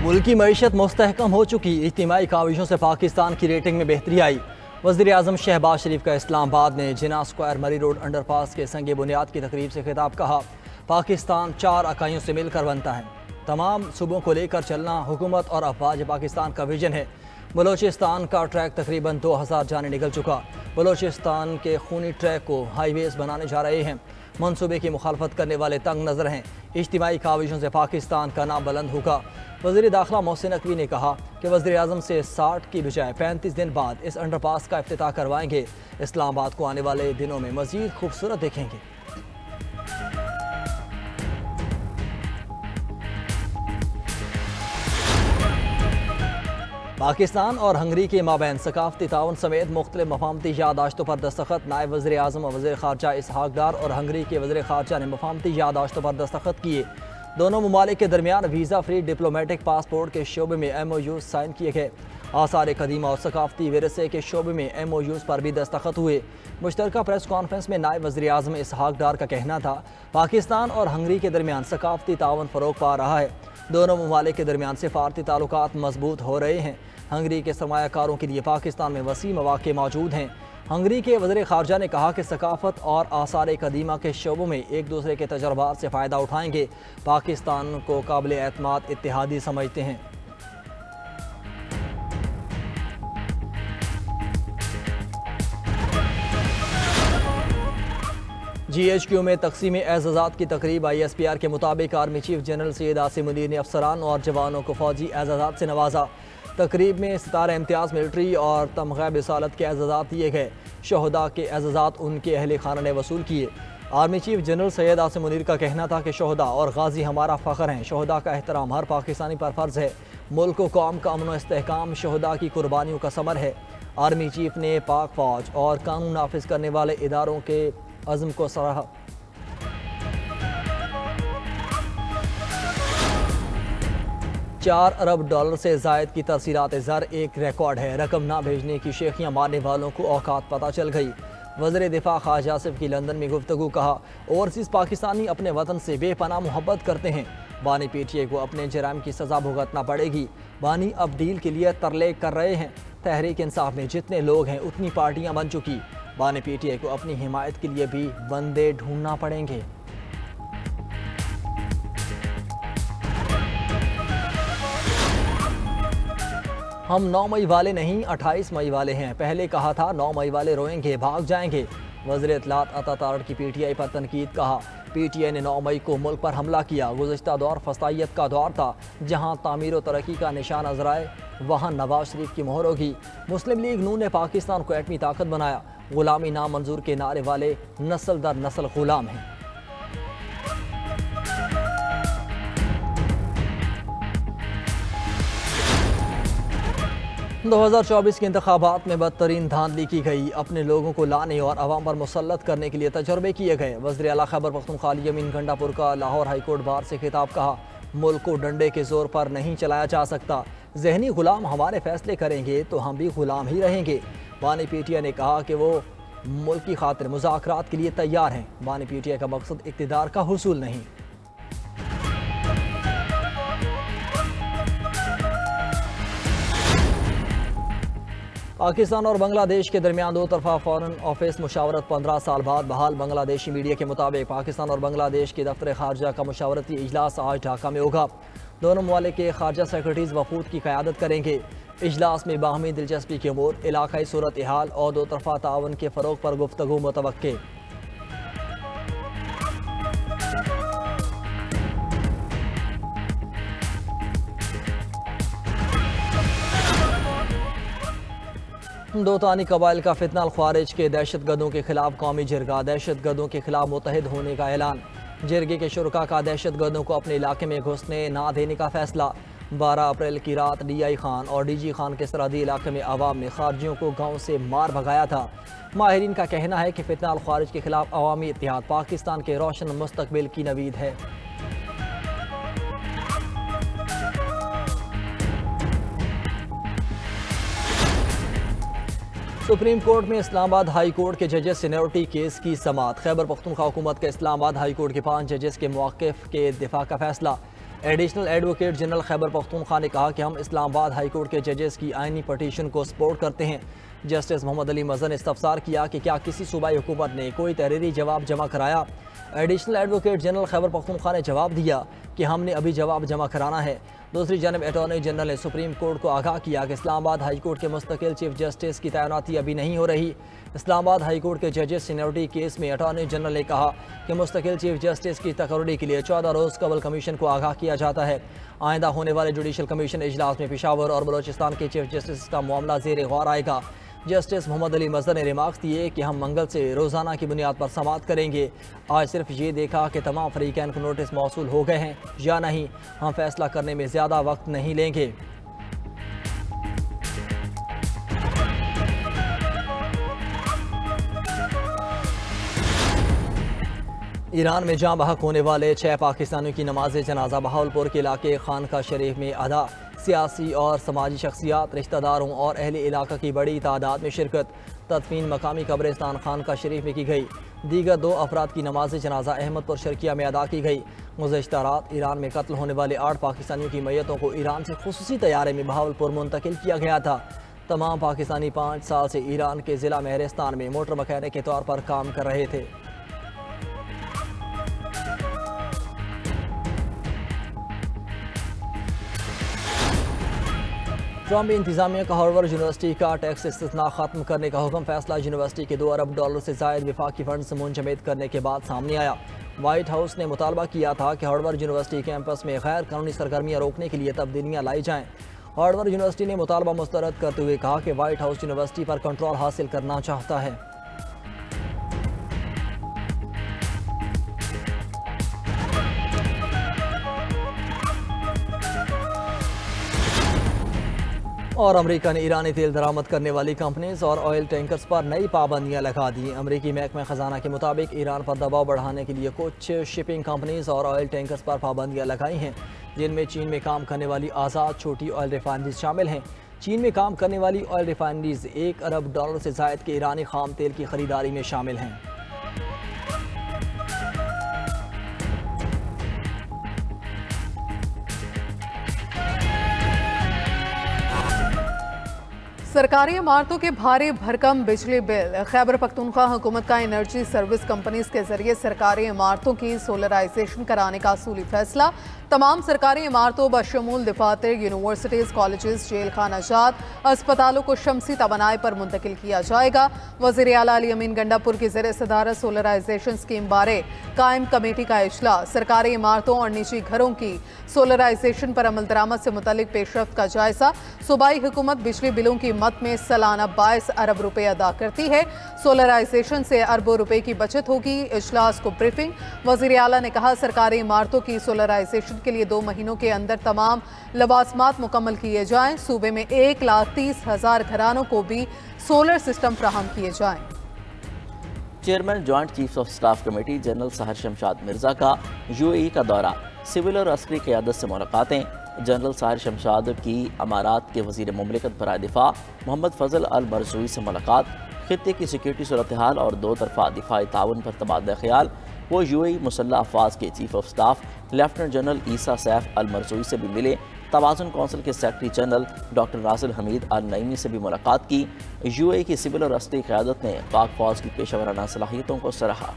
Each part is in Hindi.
मुल्की मईशत मुस्तहकम हो चुकी, इज्तिमाई काविशों से पाकिस्तान की रेटिंग में बेहतरी आई। वज़ीर आज़म शहबाज शरीफ का इस्लामाबाद में जिना स्क्वायर मरी रोड अंडरपास के संग बुनियाद की तकरीब से खिताब। कहा, पाकिस्तान 4 इकाइयों से मिलकर बनता है। तमाम सूबों को लेकर चलना हुकूमत और अफवाज पाकिस्तान का विजन है। बलोचिस्तान का ट्रैक तकरीबन 2000 जाने निकल चुका। बलोचिस्तान के खूनी ट्रैक को हाईवेज बनाने जा रहे हैं। मनसूबे की मुखालफत करने वाले तंग नज़र हैं। इज्तिमाई काविशों से पाकिस्तान का नाम बुलंद होगा। वज़ीर दाखिला मोहसिन नकवी ने कहा कि वज़ीर आज़म से 60 की बजाय 35 दिन बाद इस अंडरपास का इफ्तिताह करवाएंगे। इस्लामाबाद को आने वाले दिनों में मज़ीद खूबसूरत देखेंगे। पाकिस्तान और हंगरी के माबैन सकाफती ताउन समेत मुख्तलिफ मफाहमती यादाश्तों पर दस्तखत। नायब वज़ीर आज़म और वज़ीर ख़ारजा इसहाक डार और हंगरी के वज़ीर ख़ारजा ने मफाहमती यादाश्तों पर दस्तखत किए। दोनों ममालिक के दरमियान वीज़ा फ्री डिप्लोमेटिक पासपोर्ट के शोबे में MOU साइन किए गए। आसार कदीमा और सकाफती विरसे के शोबे में MOUs पर भी दस्तखत हुए। मुश्तरका प्रेस कॉन्फ्रेंस में नायब वज़ीर आज़म इसहाक डार का कहना था, पाकिस्तान और हंगरी के दरमियान सकाफती ताउन फ़रोग़ पा रहा है। दोनों ममालिक के दरमियान सिफारती ताल्लुकात मजबूत हो रहे हैं। हंगरी के सरमायाकारों के लिए पाकिस्तान में वसी मौक़े मौजूद हैं। हंगरी के वज़ीर ख़ारजा ने कहा कि सकाफ़त और आसार कदीमा के शोबों में एक दूसरे के तजर्बात से फ़ायदा उठाएंगे। पाकिस्तान को काबिल एतमाद इत्तेहादी समझते हैं। GHQ में तक़सीम एज़ाज़ात की तकरीब। ISPR के मुताबिक army chief general Syed Asim Munir ने अफसरान और जवानों को फ़ौजी एज़ाज़ात से नवाजा। तकरीब में सितारा इम्तियाज़ मिलिट्री और तमग़ा बिसालत के एज़ाज़ात दिए गए। शहदा के एज़ाज़ात उनके अहल खाना ने वसूल किए। Army chief general Syed Asim Munir का कहना था कि शहदा और गाजी हमारा फ़ख्र हैं। शहदा का एहतराम हर पाकिस्तानी पर फ़र्ज़ है। मुल्क व कौम का अमन व इस्तेहकाम शहदा की कुर्बानियों का समर है। आर्मी चीफ ने पाक फ़ौज और कानून नाफिज करने वाले इदारों के अज़्म को सराहा। $4 अरब से ज़ायद की तरसीलात ज़र एक रिकॉर्ड है। रकम ना भेजने की शेखियाँ मारने वालों को औकात पता चल गई। वज़ीर दिफा ख्वाजा आसिफ की लंदन में गुफ्तगू। कहा, ओवरसीज़ पाकिस्तानी अपने वतन से बेपनाह मोहब्बत करते हैं। बानी PTI को अपने जराइम की सज़ा भुगतना पड़ेगी। बानी अब डील के लिए तरले कर रहे हैं। तहरीक इंसाफ में जितने लोग हैं उतनी पार्टियाँ बन चुकी। बानी PTI को अपनी हिमायत के लिए भी बंदे ढूंढना पड़ेंगे। हम 9 मई वाले नहीं 28 मई वाले हैं। पहले कहा था 9 मई वाले रोएंगे, भाग जाएंगे। वज़ीर इत्तलात अता तारड़ की PTI पर तनकीद। कहा, PTI ने 9 मई को मुल्क पर हमला किया। गुज़िश्ता दौर फसाइयत का दौर था। जहां तामीर व तरक्की का निशान नजर आए वहां नवाज शरीफ की मोहर होगी। मुस्लिम लीग नून ने पाकिस्तान को एटमी ताकत बनाया। गुलामी नामंजूर के नारे वाले नस्ल दर नस्ल गुलाम हैं। – 2024 के इंतखाबात में बदतरीन धांधली की गई। अपने लोगों को लाने और अवाम पर मुसल्लत करने के लिए तजर्बे किए गए। वज़ीर आला खैबर पख्तूनख्वा यमीन गंडापुर का लाहौर हाईकोर्ट बार से खिताब। कहा, मुल्क को डंडे के जोर पर नहीं चलाया जा सकता। जहनी गुलाम हमारे फैसले करेंगे तो हम भी गुलाम ही रहेंगे। बानी PTI ने कहा कि वो मुल्क की खातिर मुज़ाकरात के लिए तैयार हैं। बानी PTI का मकसद इक़्तिदार का हुसूल नहीं। पाकिस्तान और बांग्लादेश के दरमियान दो तरफा फॉरेन ऑफिस मुशावरत 15 साल बाद बहाल। बांग्लादेशी मीडिया के मुताबिक पाकिस्तान और बांग्लादेश के दफ्तर खारजा का मुशावरती इजलास आज ढाका में होगा। दोनों ममालिक के खारजा सेक्रेटरीज वफूद की क़यादत करेंगे। इजलास में बाहमी दिलचस्पी के अमूर, इलाकाई सूरत हाल और दो तरफा तावन के फ़रोग़ पर गुफ्तगू मुतवक्के। हिंदुस्तानी कबाइल का फितना ख्वारिज के दहशत गर्दों के खिलाफ कौमी जिरगा। दहशत गर्दों के खिलाफ मुतहद होने का ऐलान। जिरगे के शुरका का दहशत गर्दों को अपने इलाके में घुसने ना देने का फैसला। 12 अप्रैल की रात DI खान और DG खान के सरहदी इलाके में अवाम ने खारजियों को गाँव से मार भगाया था। माहिरीन का कहना है कि फितना ख्वारिज के खिलाफ अवामी इत्तेहाद पाकिस्तान के रोशन मुस्तकबिल की नवीद है। सुप्रीम कोर्ट में इस्लामाबाद हाई कोर्ट के जजेस सीनियरिटी केस की समाअत। खैबर पख्तूनख्वा हुकूमत के इस्लामाबाद हाई कोर्ट के 5 जजेस के मौक़िफ़ के दिफा का फैसला। Additional advocate general Khyber Pakhtunkhwa ने कहा कि हम इस्लामाबाद हाई कोर्ट के जजेस की आइनी पटिशन को सपोर्ट करते हैं। जस्टिस मोहम्मद अली मजहर ने इस्तफसार किया कि क्या किसी सूबाई हुकूमत ने कोई तहरीरी जवाब जमा कराया। Additional advocate general Khyber Pakhtunkhwa ने जवाब दिया कि हमने अभी जवाब जमा कराना है। दूसरी जानब अटॉर्नी जनरल ने सुप्रीम कोर्ट को आगाह किया कि इस्लामाबाद हाई कोर्ट के मुस्तकिल चीफ जस्टिस की तैनाती अभी नहीं हो रही। इस्लामाबाद हाई कोर्ट के जजेस सीनियरिटी केस में अटॉर्नी जनरल ने कहा कि मुस्तकिल चीफ जस्टिस की तकर्री के लिए 14 रोज़ कबल कमीशन को आगाह किया जाता है। आइंदा होने वाले जुडिशल कमीशन इजलास में पेशावर और बलोचिस्तान के चीफ जस्टिस का मामला ज़ेर गौर आएगा। जस्टिस मोहम्मद अली मजहर ने रिमार्क्स दिए कि हम मंगल से रोज़ाना की बुनियाद पर समाअत करेंगे। आज सिर्फ ये देखा कि तमाम फरीकैन को नोटिस मौसूल हो गए हैं या नहीं, हम फैसला करने में ज़्यादा वक्त नहीं लेंगे। ईरान में जाँ बहक होने वाले 6 पाकिस्तानियों की नमाज जनाजा बहावलपुर के इलाके खानका शरीफ में अदा। सियासी और समाजी शख्सियात, रिश्तेदारों और अहले इलाका की बड़ी तादाद में शिरकत। तदफीन मकामी कब्रिस्तान खानका शरीफ में की गई। दीगर 2 अफराद की नमाज जनाजा अहमदपुर शर्किया में अदा की गई। गुज़श्ता रात ईरान में कत्ल होने वाले 8 पाकिस्तानियों की मैयतों को ईरान से खुसूसी तैयारे में बहावलपुर मुंतकिल किया गया था। तमाम पाकिस्तानी 5 साल से ईरान के ज़िला महरिस्तान में मोटर मकैनिक के तौर पर काम कर रहे थे। ट्रम्प इंतजामिया का हार्वर्ड यूनिवर्सिटी का टैक्स इस्तिस्ना खत्म करने का हुक्म। फैसला यूनिवर्सिटी के $2 अरब से ज़ायद विफाकी फंड्स मुंजमद करने के बाद सामने आया। वाइट हाउस ने मुतालबा किया था कि हार्वर्ड यूनिवर्सिटी कैंपस में गैर कानूनी सरगर्मियाँ रोकने के लिए तब्दीलियाँ लाई जाएँ। हार्वर्ड यूनिवर्सिटी ने मुतालबा मुस्तरद करते हुए कहा कि वाइट हाउस यूनिवर्सिटी पर कंट्रोल हासिल करना चाहता है। और अमेरिका ने ईरानी तेल दरामद करने वाली कंपनीज और ऑयल टैंकर्स पर नई पाबंदियां लगा दी। अमेरिकी महकमा खजाना के मुताबिक ईरान पर दबाव बढ़ाने के लिए कुछ शिपिंग कंपनीज और ऑयल टैंकर्स पर पाबंदियां लगाई हैं, जिनमें चीन में काम करने वाली आज़ाद छोटी ऑयल रिफाइनरीज शामिल हैं। चीन में काम करने वाली ऑयल रिफाइनरीज $1 अरब से ज़ायद के ईरानी खाम तेल की खरीदारी में शामिल हैं। सरकारी इमारतों के भारी भरकम बिजली बिल। खैबर पख्तूनख्वा हुकूमत का एनर्जी सर्विस कंपनीज के जरिए सरकारी इमारतों की सोलराइजेशन कराने का असूली फैसला। तमाम सरकारी इमारतों बशमूल दफातर, यूनिवर्सिटीज़, कॉलेजेस, जेल खानाजात, अस्पतालों को शमसी तवानाई पर मुंतकिल किया जाएगा। वज़ीर आला अली अमीन गंडापुर की ज़रिए सदारत सोलराइजेशन स्कीम बारे कायम कमेटी का इजलास। सरकारी इमारतों और निजी घरों की सोलराइजेशन पर अमल दरामद से मुतल्लिक पेशरफ्त का जायजा। सूबाई हुकूमत बिजली बिलों की मद में सालाना 22 अरब रुपए अदा करती है। सोलराइजेशन से अरबों रुपए की बचत होगी। इजलास को ब्रीफिंग। वज़ीर आला ने कहा सरकारी इमारतों की सोलराइजेशन के लिए 2 महीनों के अंदर तमाम लवाजमात मुकम्मल किए जाएं। सूबे में 1,30,000 घरानों को भी सोलर सिस्टम फ्राहम किए जाएं। Chairman joint chiefs of staff committee general सहर शमशाद मिर्जा का यूएई का दौरा। सिविल और अस्करी क़यादत से मुलाकातें। जनरल सहर शमशाद की अमारात के वज़ीर मुमलिकत बराए दिफा मोहम्मद फजल अल मरज़ूई से मुलाकात। खित्ते की सिक्योरिटी सूरत हाल और 2 तरफ़ा दिफाई ताउन पर तबादला ख्याल। वो यूएई मुसल्लह अफवाज के chief of staff lieutenant general Isa Saif Al मरज़ूई से भी मिले। तवाज़ुन कौंसिल के secretary general doctor Nasser Hamid Al Nuaimi से भी मुलाकात की। यूएई की सिविल और अस्करी क़यादत ने पाक फ़ौज की पेशेवराना सलाहियतों को सराहा।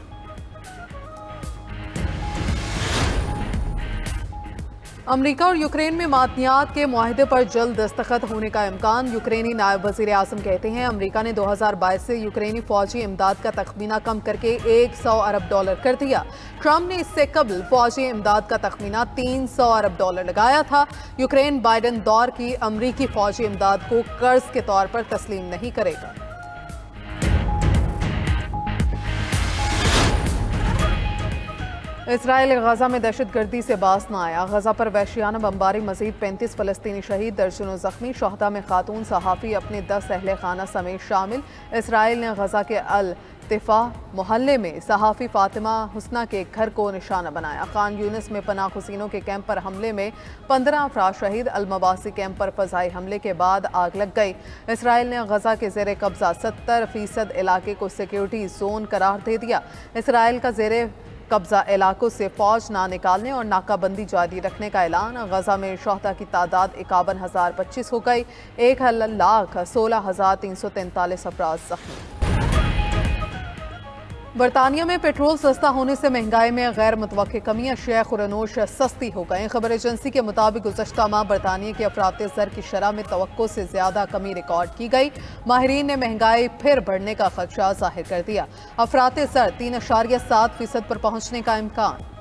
अमरीका और यूक्रेन में मादनियात के मुआहदे पर जल्द दस्तखत होने का इम्कान। यूक्रेनी नायब वज़ीर आज़म कहते हैं अमरीका ने 2022 से यूक्रेनी फौजी इमदाद का तखमीना कम करके $100 अरब कर दिया। ट्रंप ने इससे कबल फौजी इमदाद का तखमीना $300 अरब लगाया था। यूक्रेन बाइडन दौर की अमरीकी फौजी इमदाद को कर्ज के तौर पर तस्लीम नहीं करेगा। इसराइल गजा में दहशतगर्दी से बाज न आया। गजा पर वहशियाना बमबारी, मजीद 35 फ़लस्तीनी शहीद, दर्जनों जख्मी। शोहदा में खातून सहाफ़ी अपने 10 अहले खाना समेत शामिल। इसराइल ने गजा के अल तिफा मोहल्ले में सहाफ़ी फ़ातिमा हुस्ना के घर को निशाना बनाया। खान यूनिस में पनाह गुज़ीनों के कैंप पर हमले में 15 अफराद शहीद। अलमवासी कैंप पर फ़ज़ाई हमले के बाद आग लग गई। इसराइल ने गजा के ज़ेर कब्ज़ा 70% इलाके को सिक्योरिटी जोन करार दे दिया। इसराइल का ज़ेर कब्जा इलाकों से फौज ना निकालने और नाकाबंदी जारी रखने का ऐलान। गजा में शोहदा की तादाद 51,025 हो गई। 1,16,343 अफराद जख्मी। बरतानिया में पेट्रोल सस्ता होने से महंगाई में गैर मुतवक्के कमी। अशिया खुरनोश सस्ती हो गई। खबर एजेंसी के मुताबिक गुज़श्ता माह बरतानिया की अफराते ज़र की शरह में तवक्को से ज़्यादा कमी रिकॉर्ड की गई। माहिरीन ने महंगाई फिर बढ़ने का खदशा जाहिर कर दिया। अफराते ज़र 3.7% पर पहुँचने का इम्कान।